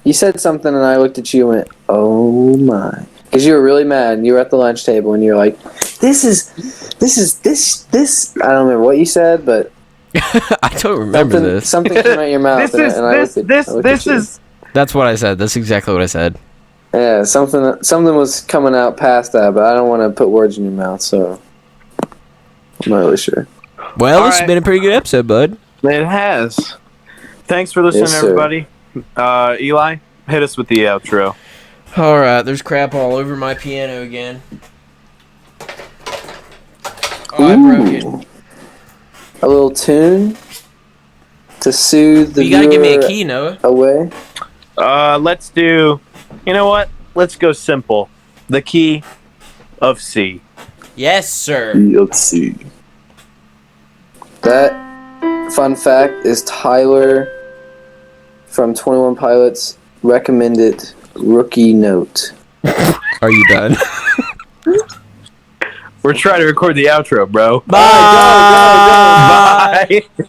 You said something and I looked at you and went, oh my. Because you were really mad and you were at the lunch table and you're like, this. I don't remember what you said, but I don't remember this. something came out your mouth This and I looked at you. is. That's what I said. That's exactly what I said. Yeah, something was coming out past that, but I don't want to put words in your mouth, so I'm not really sure. Well, All this has right. been a pretty good episode, bud. It has. Thanks for listening, Yes, sir. everybody. Eli, hit us with the outro. All right, there's crap all over my piano again. Oh, I broke it. Ooh. A little tune to soothe the You gotta give me a viewer key, Noah. away. Let's do. You know what? Let's go simple. The key of C. Yes, sir. Let's see. That, fun fact, is Tyler from 21 Pilots' recommended rookie note. Are you done? We're trying to record the outro, bro. Bye. Bye.